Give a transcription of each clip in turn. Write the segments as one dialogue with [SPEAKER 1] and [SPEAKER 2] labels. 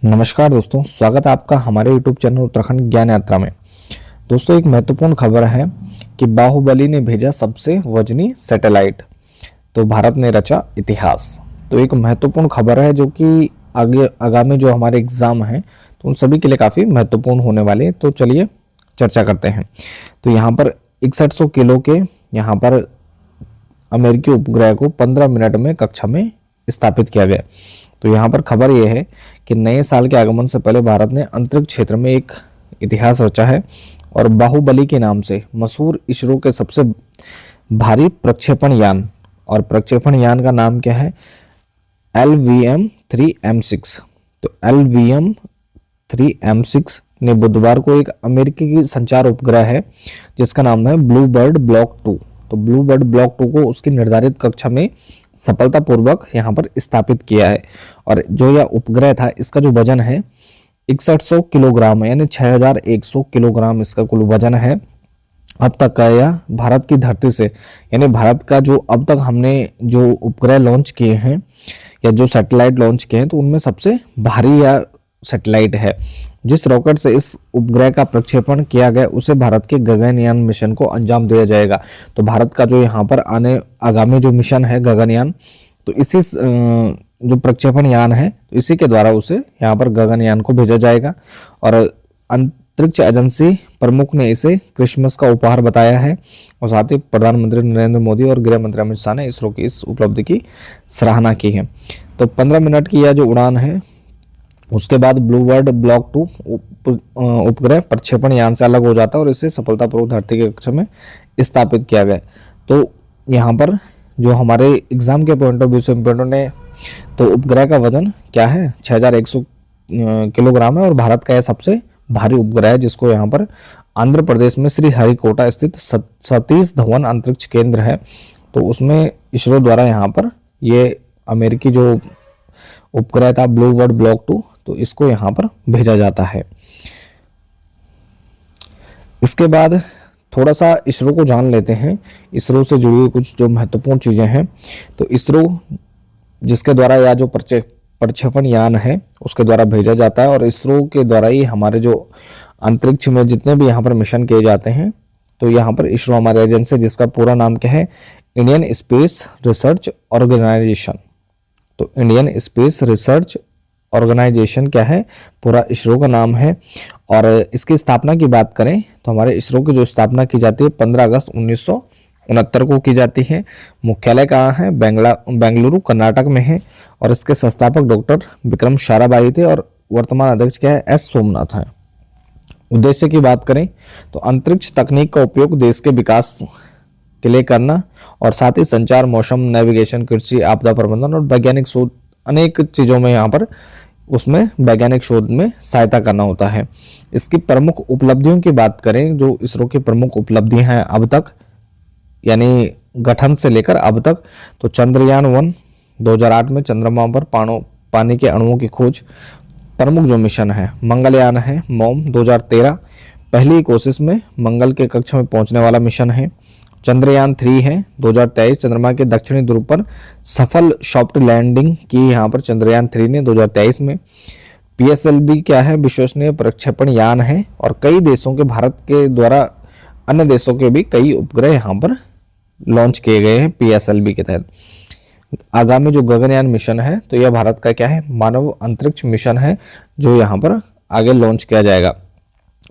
[SPEAKER 1] नमस्कार दोस्तों, स्वागत है आपका हमारे YouTube चैनल उत्तराखंड ज्ञान यात्रा में। दोस्तों, एक महत्वपूर्ण खबर है कि बाहुबली ने भेजा सबसे वजनी सैटेलाइट, तो भारत ने रचा इतिहास। तो एक महत्वपूर्ण खबर है जो कि आगे आगामी जो हमारे एग्जाम हैं तो उन सभी के लिए काफ़ी महत्वपूर्ण होने वाले हैं। तो चलिए चर्चा करते हैं। तो यहाँ पर 6100 किलो के यहाँ पर अमेरिकी उपग्रह को 15 मिनट में कक्षा में स्थापित किया गया। तो यहाँ पर खबर यह है कि नए साल के आगमन से पहले भारत ने अंतरिक्ष क्षेत्र में एक इतिहास रचा है और बाहुबली के नाम से मशहूर इसरो के सबसे भारी प्रक्षेपण यान, और प्रक्षेपण यान का नाम क्या है? LVM-3M6। तो LVM-3M6 ने बुधवार को एक अमेरिकी की संचार उपग्रह है जिसका नाम है ब्लू बर्ड ब्लॉक 2। तो ब्लू बर्ड ब्लॉक 2 को उसकी निर्धारित कक्षा में सफलतापूर्वक यहाँ पर स्थापित किया है। और जो यह उपग्रह था इसका जो वजन है 6100 किलोग्राम है, यानी 6100 किलोग्राम इसका कुल वजन है। अब तक का यह भारत की धरती से, यानी भारत का जो अब तक हमने जो उपग्रह लॉन्च किए हैं या जो सैटेलाइट लॉन्च किए हैं तो उनमें सबसे भारी यह सैटेलाइट है। जिस रॉकेट से इस उपग्रह का प्रक्षेपण किया गया उसे भारत के गगनयान मिशन को अंजाम दिया जाएगा। तो भारत का जो यहाँ पर आगामी जो मिशन है गगनयान, तो इसी जो प्रक्षेपण यान है तो इसी के द्वारा उसे यहाँ पर गगनयान को भेजा जाएगा। और अंतरिक्ष एजेंसी प्रमुख ने इसे क्रिसमस का उपहार बताया है। और साथ ही प्रधानमंत्री नरेंद्र मोदी और गृह मंत्री अमित शाह ने इसरो की इस उपलब्धि की सराहना की है। तो 15 मिनट की यह जो उड़ान है उसके बाद ब्लू बर्ड ब्लॉक 2 उपग्रह प्रक्षेपण यान से अलग हो जाता है और इसे सफलतापूर्वक धरती के कक्षा में स्थापित किया गया। तो यहाँ पर जो हमारे एग्जाम के पॉइंट ऑफ व्यू से इम्पोर्टेंट है, तो उपग्रह का वजन क्या है? 6100 किलोग्राम है और भारत का यह सबसे भारी उपग्रह है जिसको यहाँ पर आंध्र प्रदेश में श्री हरिकोटा स्थित सतीश धवन अंतरिक्ष केंद्र है, तो उसमें इसरो द्वारा यहाँ पर ये अमेरिकी जो उपग्रह था ब्लू बर्ड ब्लॉक 2, तो इसको यहाँ पर भेजा जाता है। इसके बाद थोड़ा सा इसरो को जान लेते हैं, इसरो से जुड़ी हुई कुछ जो महत्वपूर्ण चीज़ें हैं। तो इसरो जिसके द्वारा यह जो प्रक्षेपण यान है उसके द्वारा भेजा जाता है और इसरो के द्वारा ही हमारे जो अंतरिक्ष में जितने भी यहाँ पर मिशन किए जाते हैं, तो यहाँ पर इसरो हमारे एजेंसी जिसका पूरा नाम क्या है? Indian Space Research Organisation. तो इंडियन स्पेस रिसर्च ऑर्गेनाइजेशन क्या है? पूरा इसरो का नाम है। और इसकी स्थापना की बात करें तो हमारे इसरो की जो स्थापना की जाती है 15 अगस्त 1969 को की जाती है। मुख्यालय कहाँ है? बेंगलुरु कर्नाटक में है। और इसके संस्थापक डॉक्टर विक्रम साराभाई थे और वर्तमान अध्यक्ष क्या है? एस सोमनाथ है। उद्देश्य की बात करें तो अंतरिक्ष तकनीक का उपयोग देश के विकास के लिए करना और साथ ही संचार, मौसम, नेविगेशन, कृषि, आपदा प्रबंधन और वैज्ञानिक शोध, अनेक चीज़ों में यहाँ पर उसमें वैज्ञानिक शोध में सहायता करना होता है। इसकी प्रमुख उपलब्धियों की बात करें, जो इसरो की प्रमुख उपलब्धियां हैं अब तक, यानी गठन से लेकर अब तक, तो चंद्रयान 1 2008 में चंद्रमा पर पानी के अणुओं की खोज, प्रमुख जो मिशन है मंगलयान है मॉम 2013, पहली कोशिश में मंगल के कक्षा में पहुंचने वाला मिशन है। चंद्रयान 3 है 2023, चंद्रमा के दक्षिणी ध्रुव पर सफल सॉफ्ट लैंडिंग की यहाँ पर चंद्रयान 3 ने 2023 में। PSLV क्या है? विश्वसनीय प्रक्षेपण यान है और कई देशों के, भारत के द्वारा अन्य देशों के भी कई उपग्रह यहाँ पर लॉन्च किए गए हैं PSLV के तहत। आगामी जो गगनयान मिशन है तो यह भारत का क्या है? मानव अंतरिक्ष मिशन है जो यहाँ पर आगे लॉन्च किया जाएगा।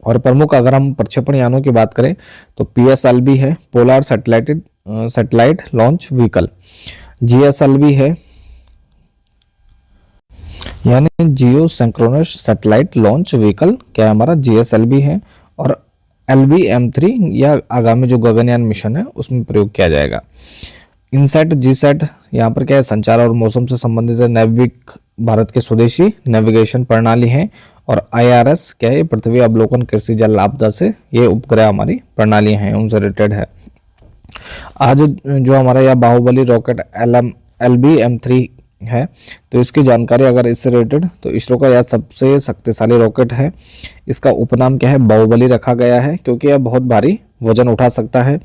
[SPEAKER 1] और प्रमुख अगर हम प्रक्षेपण यानों की बात करें तो PSLV है polar satellite launch vehicle, GSLV है यानी जियो सिंक्रोनस सैटेलाइट लॉन्च व्हीकल क्या है हमारा? GSLV है। और LVM-3 या आगामी जो गगनयान मिशन है उसमें प्रयोग किया जाएगा। इनसैट GSAT यहाँ पर क्या है? संचार और मौसम से संबंधित है। नेविक भारत के स्वदेशी नेविगेशन प्रणाली है। और IRS क्या है? पृथ्वी अवलोकन, कृषि, जल, आपदा से ये उपग्रह हमारी प्रणाली हैं, उनसे रिलेटेड है। आज जो हमारा यह बाहुबली रॉकेट LVM-3 है तो इसकी जानकारी अगर इससे रिलेटेड, तो इसरो का यह सबसे शक्तिशाली रॉकेट है। इसका उपनाम क्या है? बाहुबली रखा गया है क्योंकि यह बहुत भारी वजन उठा सकता है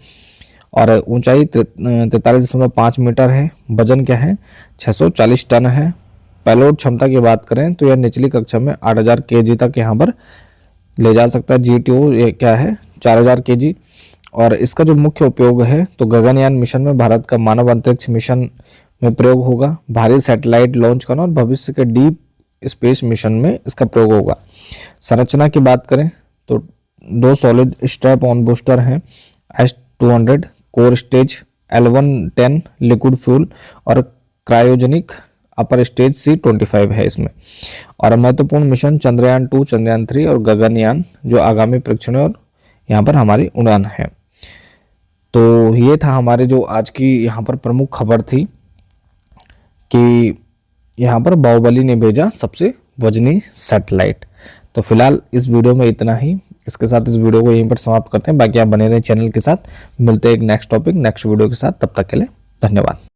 [SPEAKER 1] और ऊंचाई 43.5 मीटर है। वजन क्या है? 640 टन है। पेलोड क्षमता की बात करें तो यह निचली कक्षा में 8000 kg तक यहाँ पर ले जा सकता है। GTO ये क्या है 4000 kg। और इसका जो मुख्य उपयोग है तो गगनयान मिशन में भारत का मानव अंतरिक्ष मिशन में प्रयोग होगा, भारी सैटेलाइट लॉन्च करना और भविष्य के डीप स्पेस मिशन में इसका प्रयोग होगा। संरचना की बात करें तो 2 सॉलिड स्ट्रैप ऑन बूस्टर हैं S-200, core stage L-110 liquid fuel और क्रायोजेनिक अपर स्टेज C-25 है इसमें। और महत्वपूर्ण मिशन चंद्रयान 2, चंद्रयान 3 और गगनयान जो आगामी परीक्षणों और यहाँ पर हमारी उड़ान है। तो ये था हमारे जो आज की यहाँ पर प्रमुख खबर थी कि यहाँ पर बाहुबली ने भेजा सबसे वजनी सैटेलाइट। तो फिलहाल इस वीडियो में इतना ही। इसके साथ इस वीडियो को यहीं पर समाप्त करते हैं। बाकी आप बने रहे चैनल के साथ। मिलते हैं एक नेक्स्ट टॉपिक नेक्स्ट वीडियो के साथ। तब तक के लिए धन्यवाद।